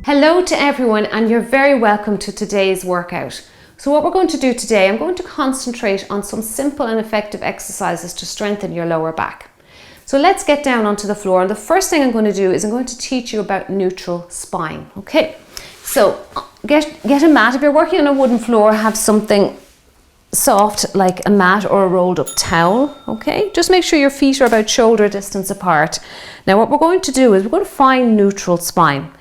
Hello to everyone, and you're very welcome to today's workout. So what we're going to do today, I'm going to concentrate on some simple and effective exercises to strengthen your lower back. So let's get down onto the floor, and the first thing I'm going to do is I'm going to teach you about neutral spine. Okay, so get a mat. If you're working on a wooden floor, have something soft like a mat or a rolled up towel. Okay, just make sure your feet are about shoulder distance apart. Now what we're going to do is we're going to find neutral spine.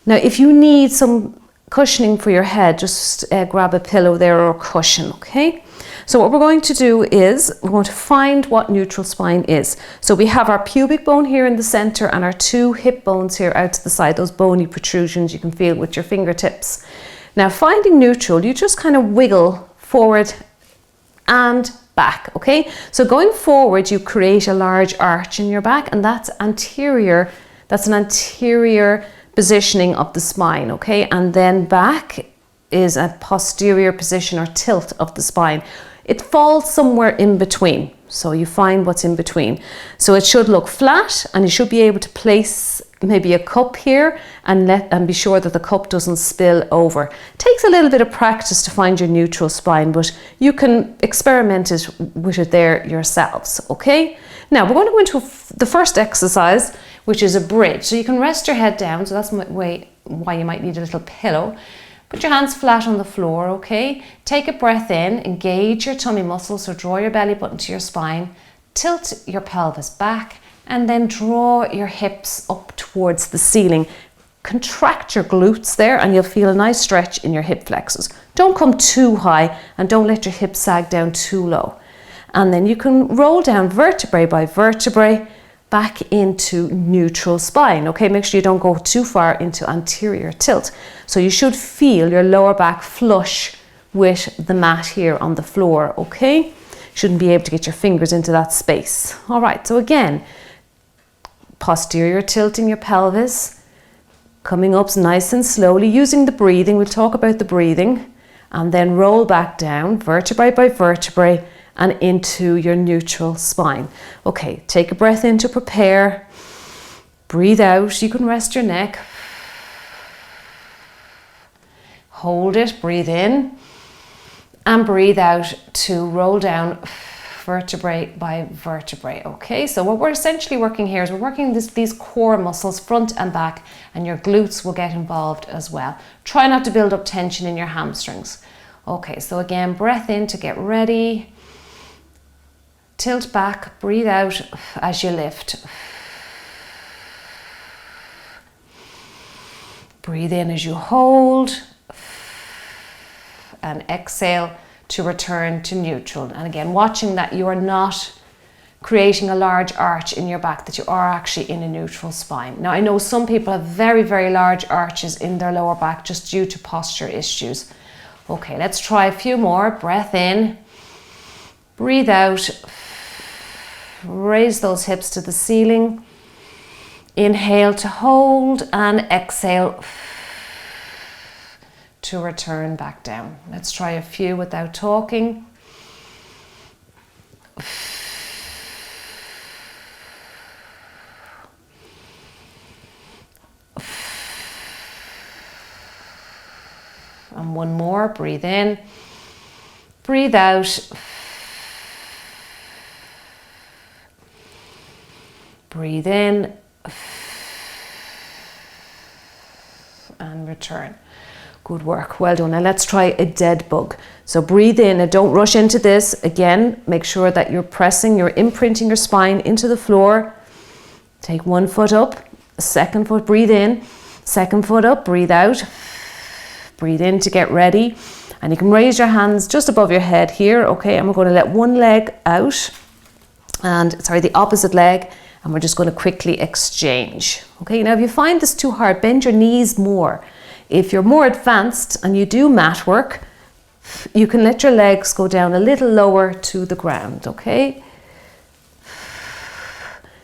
Now if you need some cushioning for your head, just grab a pillow there or a cushion. Okay, so what we're going to do is we're going to find what neutral spine is. So we have our pubic bone here in the center and our two hip bones here out to the side, those bony protrusions you can feel with your fingertips. Now finding neutral, you just kind of wiggle forward and back. Okay, so going forward you create a large arch in your back, and that's anterior, that's an anterior positioning of the spine. Okay, and then back is a posterior position or tilt of the spine. It falls somewhere in between, so you find what's in between. So it should look flat, and you should be able to place maybe a cup here and be sure that the cup doesn't spill over. It takes a little bit of practice to find your neutral spine, but you can experiment with it there yourselves. Okay, now we're going to go into the first exercise, which is a bridge. So you can rest your head down, so that's why you might need a little pillow. Put your hands flat on the floor. Okay, take a breath in, engage your tummy muscles, so draw your belly button to your spine, tilt your pelvis back, and then draw your hips up towards the ceiling. Contract your glutes there, and you'll feel a nice stretch in your hip flexors. Don't come too high, and don't let your hips sag down too low. And then you can roll down vertebrae by vertebrae back into neutral spine. Okay, make sure you don't go too far into anterior tilt. So you should feel your lower back flush with the mat here on the floor. Okay, shouldn't be able to get your fingers into that space. All right, so again, posterior tilting your pelvis, coming up nice and slowly using the breathing. We'll talk about the breathing, and then roll back down vertebrae by vertebrae and into your neutral spine. Okay, take a breath in to prepare. Breathe out. You can rest your neck. Hold it. Breathe in and breathe out to roll down vertebrae by vertebrae. Okay, so what we're essentially working here is we're working these core muscles front and back, and your glutes will get involved as well. Try not to build up tension in your hamstrings. Okay, so again, breath in to get ready. Tilt back, breathe out as you lift. Breathe in as you hold, and exhale to return to neutral. And again, watching that you are not creating a large arch in your back, that you are actually in a neutral spine. Now I know some people have very, very large arches in their lower back just due to posture issues. Okay, let's try a few more. Breath in, breathe out. Raise those hips to the ceiling. Inhale to hold, and exhale to return back down. Let's try a few without talking. And one more. Breathe in, breathe out. Breathe in and return. Good work, well done. Now let's try a dead bug. So breathe in, and don't rush into this. Again, make sure that you're imprinting your spine into the floor. Take one foot up, second foot, breathe in, second foot up, breathe out. Breathe in to get ready, and you can raise your hands just above your head here. Okay, and we're going to let one leg out, the opposite leg, and we're just going to quickly exchange. Okay, now if you find this too hard, bend your knees more. If you're more advanced and you do mat work, you can let your legs go down a little lower to the ground. Okay,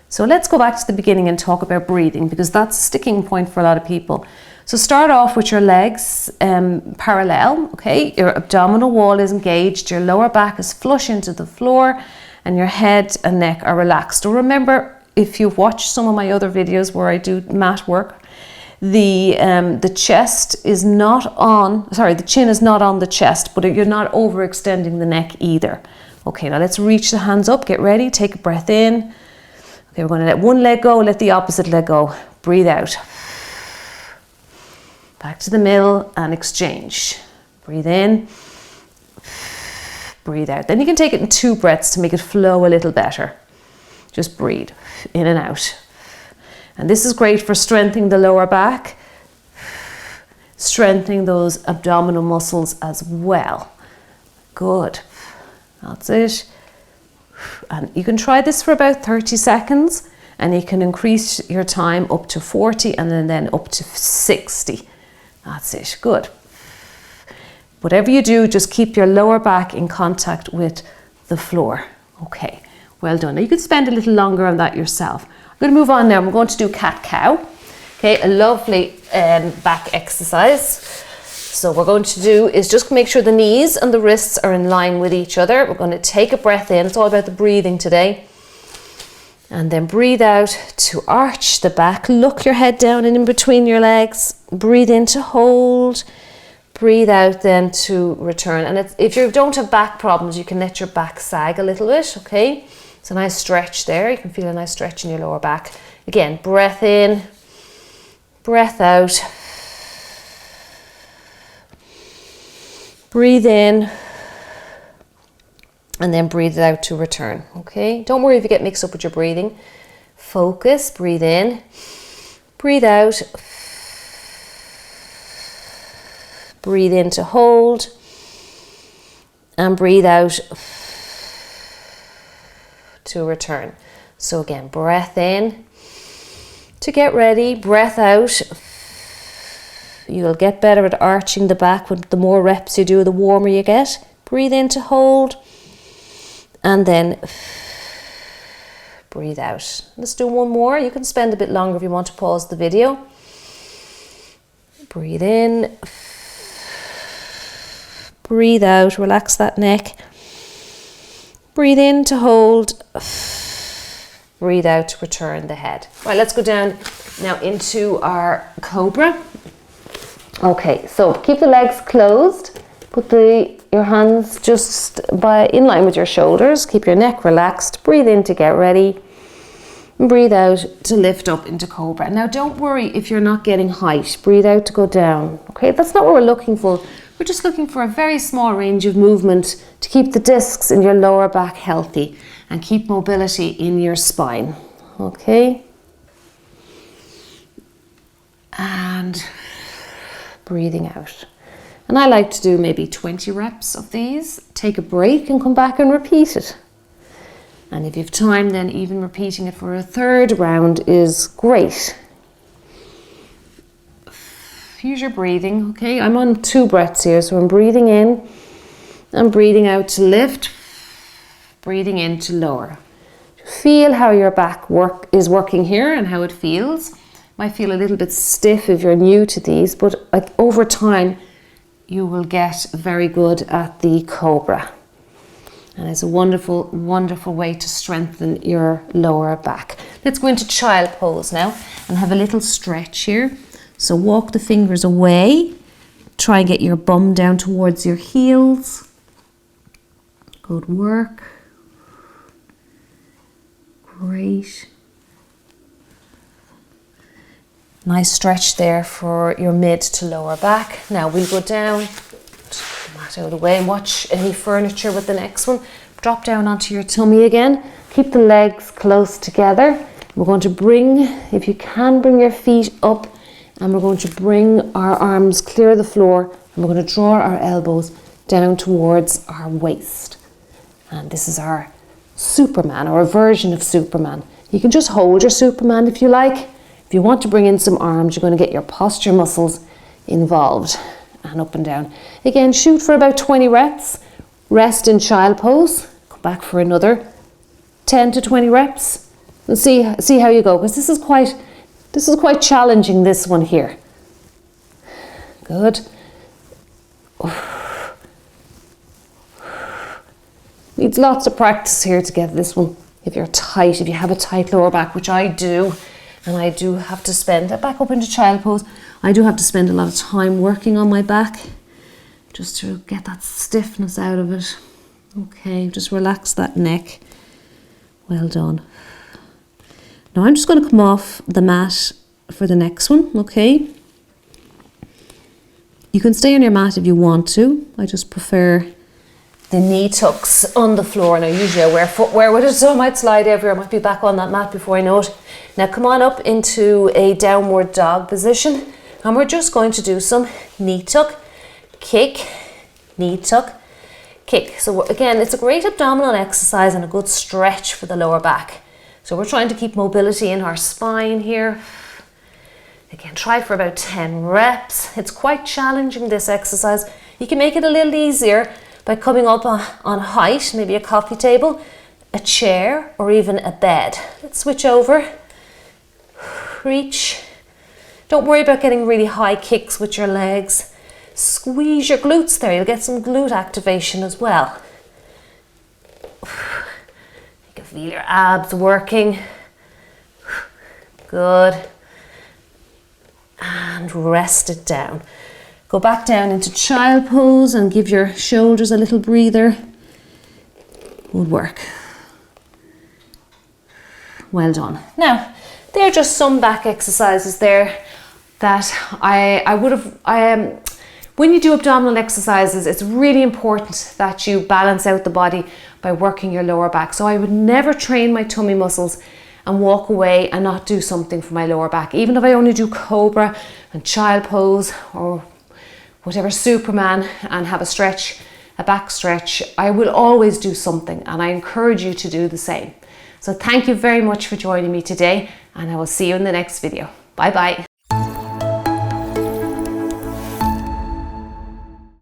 so let's go back to the beginning and talk about breathing, because that's a sticking point for a lot of people. So start off with your legs parallel. Okay, your abdominal wall is engaged, your lower back is flush into the floor, and your head and neck are relaxed. So remember, if you've watched some of my other videos where I do mat work, the chest is not on, sorry, the chin is not on the chest, but you're not overextending the neck either. Okay, now let's reach the hands up, get ready, take a breath in. Okay, we're going to let one leg go, let the opposite leg go. Breathe out. Back to the middle and exchange. Breathe in, breathe out. Then you can take it in 2 breaths to make it flow a little better. Just breathe in and out. And this is great for strengthening the lower back, strengthening those abdominal muscles as well. Good. That's it. And you can try this for about 30 seconds and you can increase your time up to 40 and then up to 60. That's it. Good. Whatever you do, just keep your lower back in contact with the floor. Okay, well done. Now you could spend a little longer on that yourself. I'm going to move on now. We're going to do cat-cow. Okay, a lovely back exercise. So what we're going to do is just make sure the knees and the wrists are in line with each other. We're going to take a breath in. It's all about the breathing today. And then breathe out to arch the back. Look your head down and in between your legs. Breathe in to hold. Breathe out then to return. And if you don't have back problems, you can let your back sag a little bit, okay? It's a nice stretch there. You can feel a nice stretch in your lower back. Again, breath in, breath out. Breathe in and then breathe out to return, okay? Don't worry if you get mixed up with your breathing. Focus, breathe in, breathe out. Breathe in to hold and breathe out to return. So again, breath in to get ready, breath out. You'll get better at arching the back. The more reps you do, the warmer you get. Breathe in to hold and then breathe out. Let's do one more. You can spend a bit longer if you want to pause the video. Breathe in, breathe out, relax that neck. Breathe in to hold, breathe out to return the head. Right, let's go down now into our cobra. Okay, so keep the legs closed. Put your hands just in line with your shoulders. Keep your neck relaxed. Breathe in to get ready. And breathe out to lift up into cobra. Now don't worry if you're not getting height. Breathe out to go down. Okay, that's not what we're looking for. We're just looking for a very small range of movement to keep the discs in your lower back healthy and keep mobility in your spine. Okay? And breathing out. And I like to do maybe 20 reps of these. Take a break and come back and repeat it. And if you have time, then even repeating it for a 3rd round is great. Use your breathing, okay? I'm on 2 breaths here, so I'm breathing in and breathing out to lift, breathing in to lower. Feel how your back is working here and how it feels. Might feel a little bit stiff if you're new to these, but over time you will get very good at the cobra. And it's a wonderful, wonderful way to strengthen your lower back. Let's go into child pose now and have a little stretch here. So walk the fingers away. Try and get your bum down towards your heels. Good work. Great. Nice stretch there for your mid to lower back. Now we'll go down, get the mat out of the way and watch any furniture with the next one. Drop down onto your tummy again. Keep the legs close together. We're going to bring, if you can, bring your feet up and we're going to bring our arms clear of the floor and we're going to draw our elbows down towards our waist. And this is our Superman or a version of Superman. You can just hold your Superman if you like. If you want to bring in some arms, you're going to get your posture muscles involved and up and down. Again, shoot for about 20 reps. Rest in child pose. Come back for another 10 to 20 reps and see how you go, because this is quite challenging, this one here. Good. Needs lots of practice here to get this one. If you have a tight lower back, which I do, And I do have to spend, back up into child pose, I do have to spend a lot of time working on my back just to get that stiffness out of it. Okay, just relax that neck. Well done. Now I'm just going to come off the mat for the next one, okay? You can stay on your mat if you want to. I just prefer the knee tucks on the floor. Now usually I wear footwear with it, so I might slide everywhere. I might be back on that mat before I know it. Now come on up into a downward dog position, and we're just going to do some knee tuck, kick, knee tuck, kick. So again, it's a great abdominal exercise and a good stretch for the lower back. So we're trying to keep mobility in our spine here. Again, try for about 10 reps. It's quite challenging, this exercise. You can make it a little easier by coming up on height, maybe a coffee table, a chair, or even a bed. Let's switch over. Reach. Don't worry about getting really high kicks with your legs. Squeeze your glutes there. You'll get some glute activation as well. You can feel your abs working. Good. And rest it down. Go back down into child pose and give your shoulders a little breather. Good work. Well done. Now, there are just some back exercises there that when you do abdominal exercises, it's really important that you balance out the body by working your lower back. So I would never train my tummy muscles and walk away and not do something for my lower back. Even if I only do cobra and child pose or whatever, Superman, and have a stretch, a back stretch, I will always do something, and I encourage you to do the same. So thank you very much for joining me today, and I will see you in the next video. Bye bye.